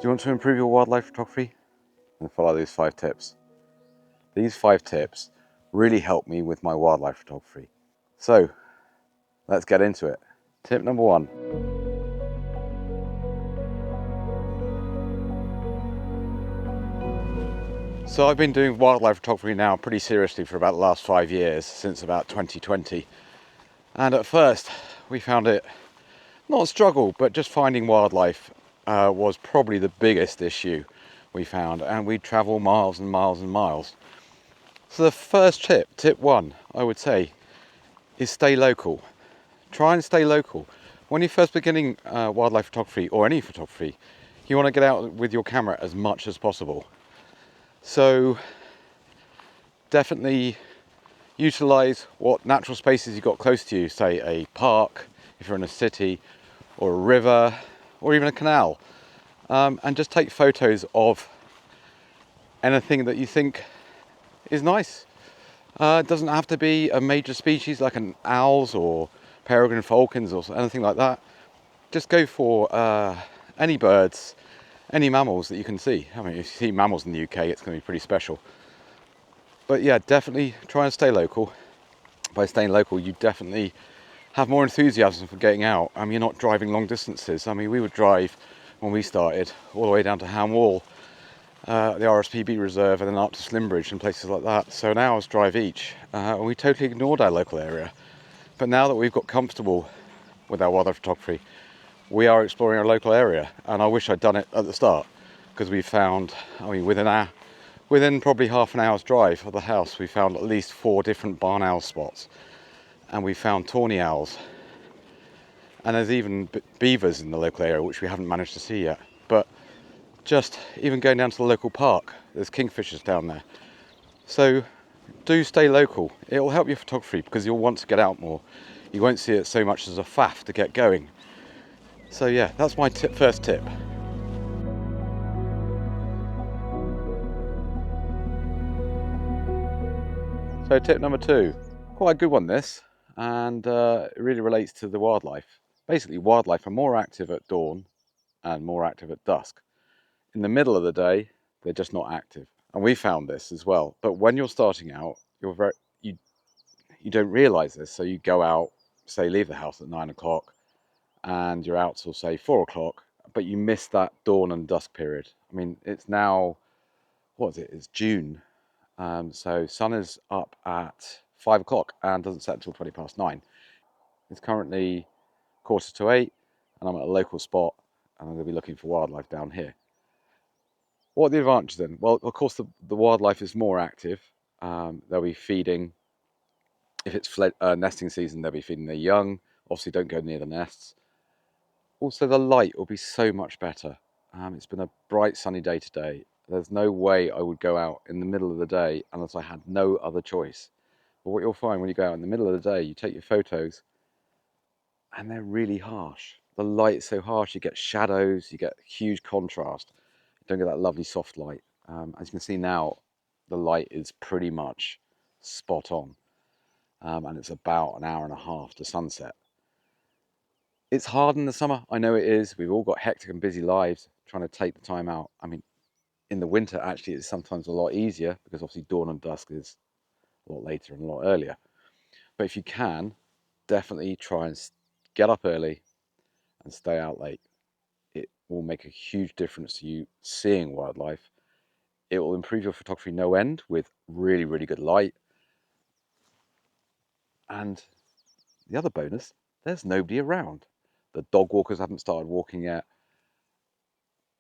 you want to improve your wildlife photography? Then follow these 5 tips. These 5 tips really help me with my wildlife photography. So let's get into it. Tip number 1. So I've been doing wildlife photography now pretty seriously for about the last 5 years, since about 2020. And at first we found it not a struggle, but just finding wildlife was probably the biggest issue we found, and we'd travel miles and miles and miles. So the first tip 1, I would say, is stay local. Try and stay local. When you're first beginning wildlife photography or any photography, you want to get out with your camera as much as possible. So definitely utilize what natural spaces you've got close to you, say a park, if you're in a city, or a river, or even a canal, and just take photos of anything that you think is nice. It doesn't have to be a major species like an owls or peregrine falcons or anything like that. Just go for any birds, any mammals that you can see. I mean, if you see mammals in the UK, it's going to be pretty special. But yeah, definitely try and stay local. By staying local, you definitely have more enthusiasm for getting out. I mean, you're not driving long distances. I mean, we would drive, when we started, all the way down to Ham Wall, the RSPB Reserve, and then up to Slimbridge and places like that. So an hour's drive each, and we totally ignored our local area. But now that we've got comfortable with our wildlife photography, we are exploring our local area, and I wish I'd done it at the start, because we found, I mean, within probably half an hour's drive of the house, we found at least 4 different barn owl spots, and we found tawny owls, and there's even beavers in the local area, which we haven't managed to see yet. But just even going down to the local park, there's kingfishers down there. So do stay local. It will help your photography because you'll want to get out more. You won't see it so much as a faff to get going. So yeah, that's my first tip. So tip number 2, quite a good one this, and it really relates to the wildlife. Basically, wildlife are more active at dawn and more active at dusk. In the middle of the day, they're just not active. And we found this as well. But when you're starting out, you don't realise this. So you go out, say, leave the house at 9 o'clock, and you're out till, say, 4 o'clock, but you miss that dawn and dusk period. I mean, it's now, what is it? It's June. So sun is up at 5 o'clock and doesn't set until 20 past 9. It's currently 7:45, and I'm at a local spot, and I'm going to be looking for wildlife down here. What are the advantages then? Well, of course, the wildlife is more active. They'll be feeding. If it's nesting season, they'll be feeding their young. Obviously, don't go near the nests. Also, the light will be so much better. It's been a bright, sunny day today. There's no way I would go out in the middle of the day unless I had no other choice. But what you'll find when you go out in the middle of the day, you take your photos, and they're really harsh. The light is so harsh, you get shadows, you get huge contrast. You don't get that lovely soft light. As you can see now, the light is pretty much spot on, and it's about an hour and a half to sunset. It's hard in the summer, I know it is. We've all got hectic and busy lives, trying to take the time out. I mean, in the winter, actually, it's sometimes a lot easier because obviously dawn and dusk is a lot later and a lot earlier. But if you can, definitely try and get up early and stay out late. It will make a huge difference to you seeing wildlife. It will improve your photography no end with really, really good light. And the other bonus, there's nobody around. The dog walkers haven't started walking yet,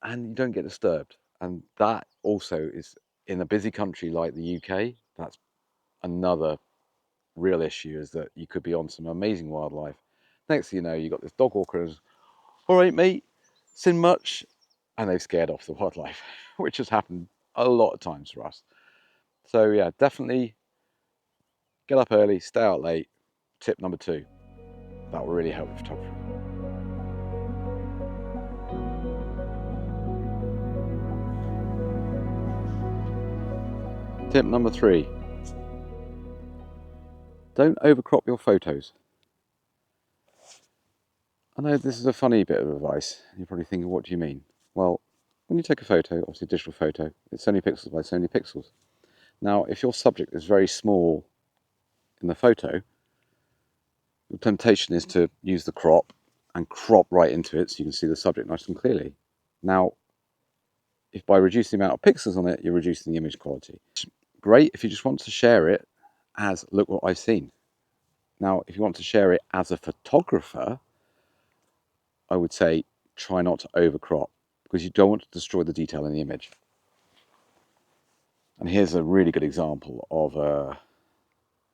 and you don't get disturbed. And that also is, in a busy country like the UK, that's another real issue, is that you could be on some amazing wildlife. Next thing you know, you've got this dog walker who's, all right, mate, seen much? And they've scared off the wildlife, which has happened a lot of times for us. So yeah, definitely get up early, stay out late. Tip number 2. That will really help with photography. Tip number 3. Don't overcrop your photos. I know this is a funny bit of advice. You're probably thinking, what do you mean? Well, When you take a photo, obviously a digital photo, it's so many pixels by so many pixels. Now, if your subject is very small in the photo, the temptation is to use the crop and crop right into it so you can see the subject nice and clearly. Now, if by reducing the amount of pixels on it, you're reducing the image quality. Great if you just want to share it as, look what I've seen. Now, if you want to share it as a photographer, I would say try not to overcrop because you don't want to destroy the detail in the image. And here's a really good example of a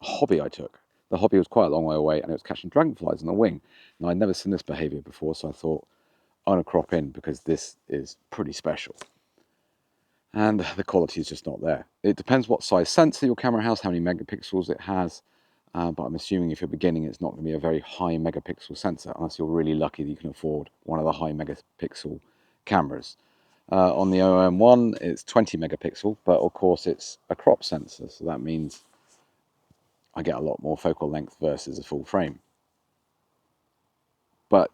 hobby I took. The hobby was quite a long way away and it was catching dragonflies on the wing. Now, I'd never seen this behavior before, so I thought, I'm going to crop in because this is pretty special. And the quality is just not there. It depends what size sensor your camera has, how many megapixels it has, but I'm assuming if you're beginning, it's not going to be a very high megapixel sensor unless you're really lucky that you can afford one of the high megapixel cameras. On the OM1, it's 20 megapixel, but of course it's a crop sensor, so that means I get a lot more focal length versus a full frame. But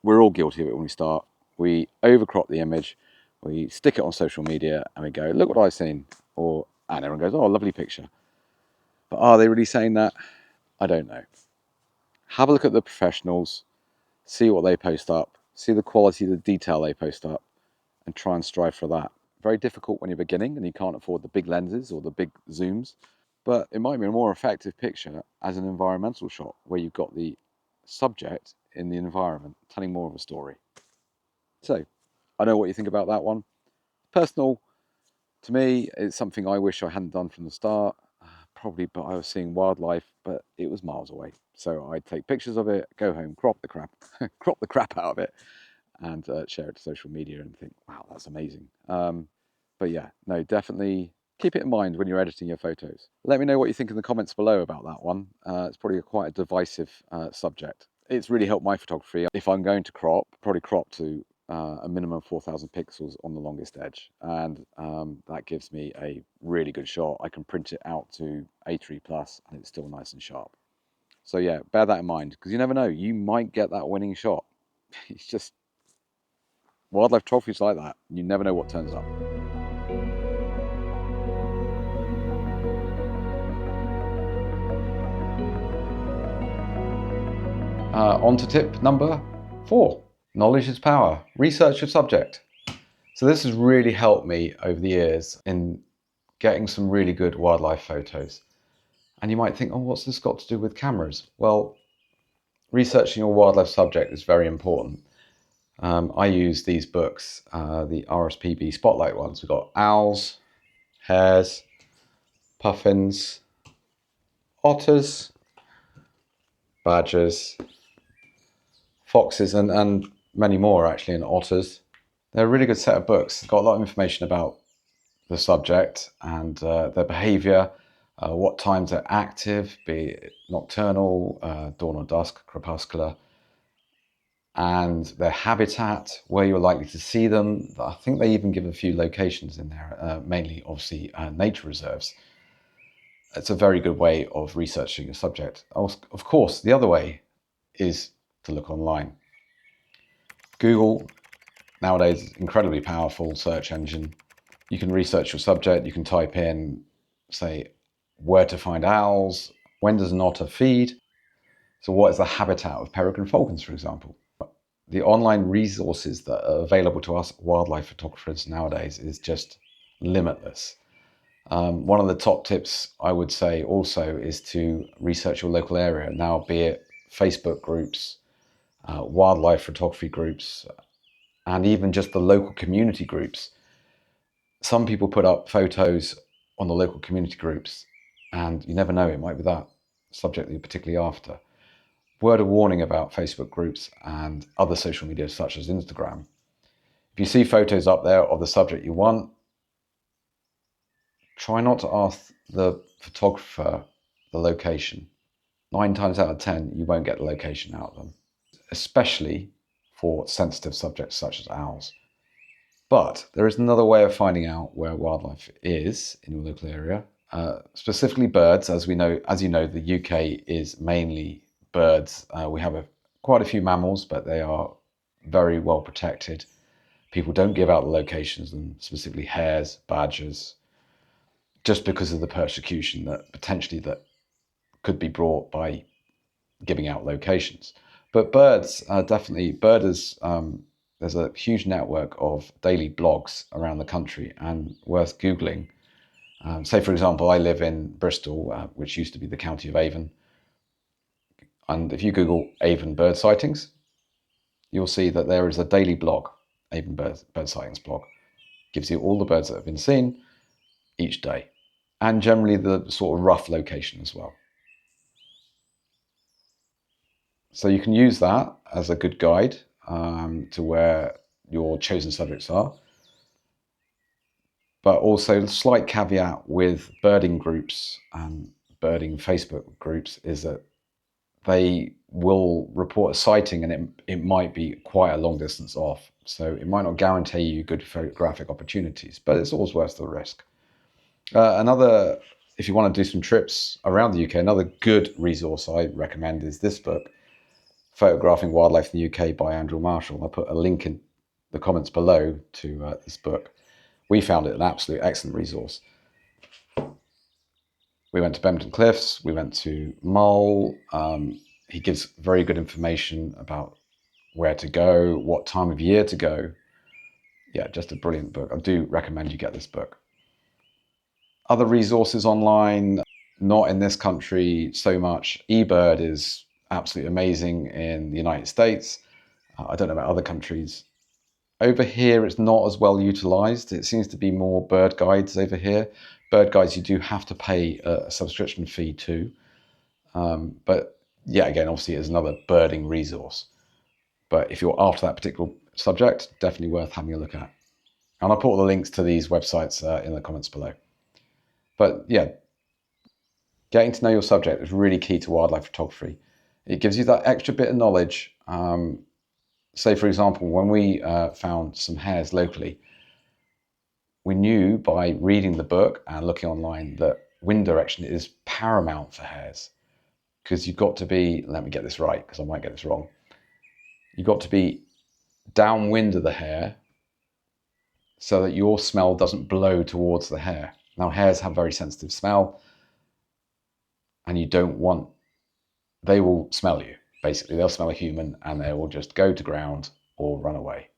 we're all guilty of it when we start. We overcrop the image, we stick it on social media, and we go, look what I've seen. And everyone goes, oh, lovely picture. But are they really saying that? I don't know. Have a look at the professionals, see what they post up, see the quality, the detail they post up, and try and strive for that. Very difficult when you're beginning and you can't afford the big lenses or the big zooms, but it might be a more effective picture as an environmental shot where you've got the subject in the environment telling more of a story. So, I know what you think about that one. Personal, to me, it's something I wish I hadn't done from the start. Probably, but I was seeing wildlife, but it was miles away. So I'd take pictures of it, go home, crop the crap, crop the crap out of it, and share it to social media and think, wow, that's amazing. But yeah, no, definitely keep it in mind when you're editing your photos. Let me know what you think in the comments below about that one. It's probably quite a divisive subject. It's really helped my photography. If I'm going to crop, probably crop to a minimum of 4,000 pixels on the longest edge. And that gives me a really good shot. I can print it out to A3 plus and it's still nice and sharp. So yeah, bear that in mind because you never know, you might get that winning shot. It's just wildlife photography like that. You never know what turns up. On to tip number 4. Knowledge is power. Research your subject. So this has really helped me over the years in getting some really good wildlife photos. And you might think, oh, what's this got to do with cameras? Well, researching your wildlife subject is very important. I use these books, the RSPB Spotlight ones. We've got owls, hares, puffins, otters, badgers, foxes, and many more actually, and otters. They're a really good set of books. They've got a lot of information about the subject and their behaviour, what times they're active, be it nocturnal, dawn or dusk, crepuscular, and their habitat, where you're likely to see them. I think they even give a few locations in there, mainly obviously nature reserves. It's a very good way of researching a subject. Of course, the other way is to look online. Google, nowadays, incredibly powerful search engine. You can research your subject, you can type in, say, where to find owls, when does an otter feed, so what is the habitat of peregrine falcons, for example. The online resources that are available to us wildlife photographers nowadays is just limitless. One of the top tips I would say also is to research your local area. Now, be it Facebook groups, wildlife photography groups, and even just the local community groups. Some people put up photos on the local community groups, and you never know, it might be that subject that you're particularly after. Word of warning about Facebook groups and other social media such as Instagram. If you see photos up there of the subject you want, try not to ask the photographer the location. 9 times out of 10, you won't get the location out of them, especially for sensitive subjects such as owls. But there is another way of finding out where wildlife is in your local area, specifically birds. As you know, the UK is mainly birds. We have quite a few mammals, but they are very well protected. people don't give out the locations, and specifically hares, badgers, just because of the persecution that potentially that could be brought by giving out locations. But birds, definitely, birders, there's a huge network of daily blogs around the country and worth Googling. Say, for example, I live in Bristol, which used to be the county of Avon. And if you Google Avon bird sightings, you'll see that there is a daily blog, Avon bird sightings blog. Gives you all the birds that have been seen each day, and generally the sort of rough location as well. So you can use that as a good guide to where your chosen subjects are. But also, a slight caveat with birding groups and birding Facebook groups is that they will report a sighting and it might be quite a long distance off. So it might not guarantee you good photographic opportunities, but it's always worth the risk. If you want to do some trips around the UK, another good resource I recommend is this book, Photographing Wildlife in the UK by Andrew Marshall. I'll put a link in the comments below to this book. We found it an absolute excellent resource. We went to Bempton Cliffs, we went to Mull. He gives very good information about where to go, what time of year to go. Yeah, just a brilliant book. I do recommend you get this book. Other resources online, not in this country so much. eBird is absolutely amazing in the United States. I don't know about other countries. Over here, it's not as well utilized. It seems to be more bird guides over here. Bird guides, you do have to pay a subscription fee too. But yeah, again, obviously it's another birding resource. But if you're after that particular subject, definitely worth having a look at. And I'll put all the links to these websites in the comments below. But yeah, getting to know your subject is really key to wildlife photography. It gives you that extra bit of knowledge. Say, for example, when we found some hares locally, we knew by reading the book and looking online that wind direction is paramount for hares. Because you've got to be, let me get this right, because I might get this wrong. You've got to be downwind of the hare so that your smell doesn't blow towards the hare. Now, hares have very sensitive smell, and you don't want, they will smell you. Basically, they'll smell a human and they will just go to ground or run away.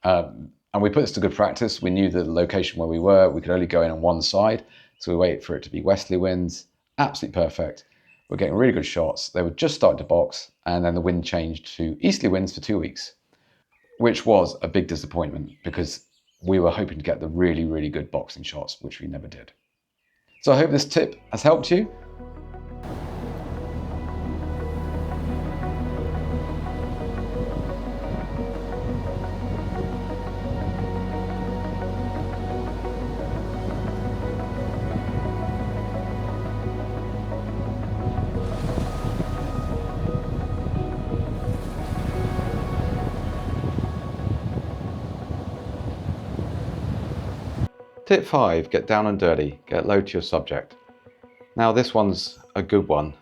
And we put this to good practice. We knew the location where we were. We could only go in on one side. So we waited for it to be westerly winds. Absolutely perfect. We're getting really good shots. They were just starting to box, and then the wind changed to easterly winds for 2 weeks, which was a big disappointment because we were hoping to get the really, really good boxing shots, which we never did. So I hope this tip has helped you. Tip 5, get down and dirty, get low to your subject. Now this one's a good one,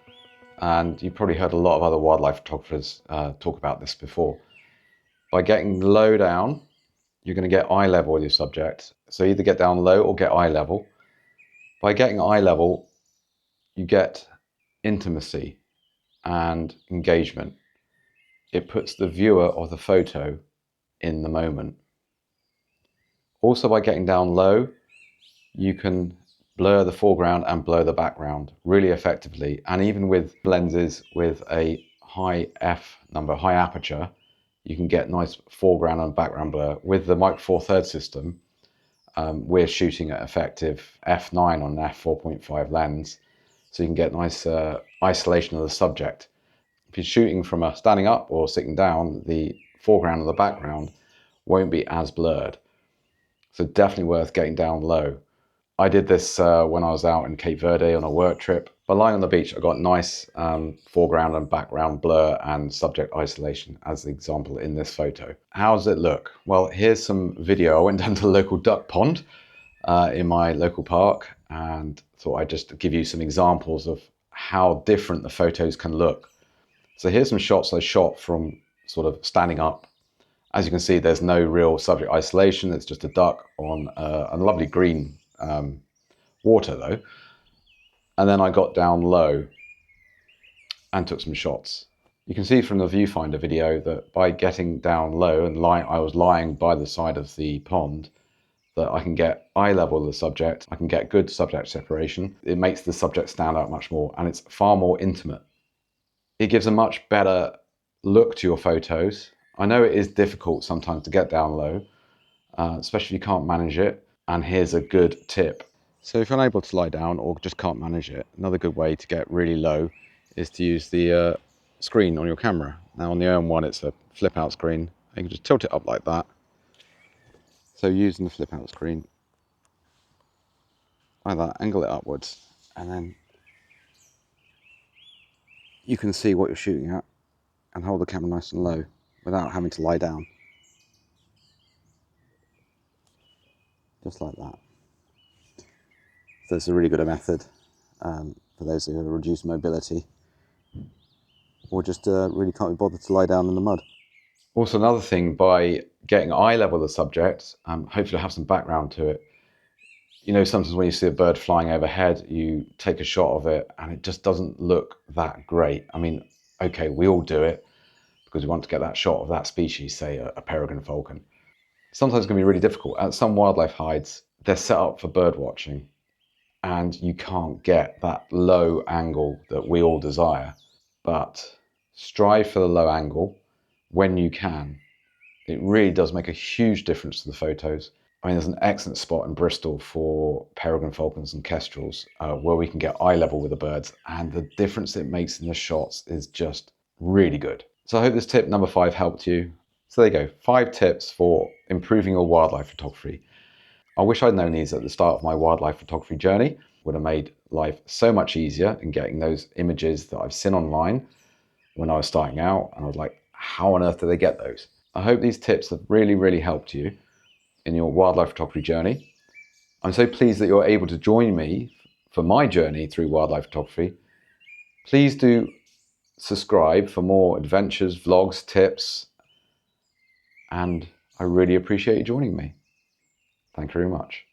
and you've probably heard a lot of other wildlife photographers talk about this before. By getting low down, you're going to get eye level with your subject. So either get down low or get eye level. By getting eye level, you get intimacy and engagement. It puts the viewer of the photo in the moment. Also, by getting down low, you can blur the foreground and blur the background really effectively. And even with lenses with a high f number, high aperture, you can get nice foreground and background blur. With the Micro Four Thirds system, we're shooting at effective f9 on an f4.5 lens, so you can get nice isolation of the subject. If you're shooting from a standing up or sitting down, the foreground and the background won't be as blurred. So definitely worth getting down low. I did this when I was out in Cape Verde on a work trip. By lying on the beach, I got nice foreground and background blur and subject isolation, as the example in this photo. How does it look? Well, here's some video. I went down to the local duck pond in my local park and thought I'd just give you some examples of how different the photos can look. So here's some shots I shot from sort of standing up, As you can see, there's no real subject isolation. It's just a duck on a lovely green water though. And then I got down low and took some shots. You can see from the viewfinder video that by getting down low and I was lying by the side of the pond, that I can get eye level of the subject, I can get good subject separation. It makes the subject stand out much more, and it's far more intimate. It gives a much better look to your photos. I know it is difficult sometimes to get down low, especially if you can't manage it. And here's a good tip. So if you're unable to lie down or just can't manage it, another good way to get really low is to use the screen on your camera. Now on the OM1 it's a flip out screen. You can just tilt it up like that. So using the flip out screen, like that, angle it upwards, and then you can see what you're shooting at and hold the camera nice and low without having to lie down. Just like that. So it's a really good method for those who have reduced mobility or just really can't be bothered to lie down in the mud. Also, another thing, by getting eye level of the subject, hopefully have some background to it. You know, sometimes when you see a bird flying overhead, you take a shot of it and it just doesn't look that great. I mean, okay, we all do it because we want to get that shot of that species, say a peregrine falcon. Sometimes it can be really difficult. At some wildlife hides, they're set up for bird watching and you can't get that low angle that we all desire. But strive for the low angle when you can. It really does make a huge difference to the photos. I mean, there's an excellent spot in Bristol for peregrine falcons and kestrels where we can get eye level with the birds, and the difference it makes in the shots is just really good. So I hope this tip number 5 helped you. So there you go, 5 tips for improving your wildlife photography. I wish I'd known these at the start of my wildlife photography journey. Would have made life so much easier in getting those images that I've seen online when I was starting out, and I was like, how on earth do they get those? I hope these tips have really helped you in your wildlife photography journey. I'm so pleased that you're able to join me for my journey through wildlife photography. Please do subscribe for more adventures, vlogs, tips, and I really appreciate you joining me. Thank you very much.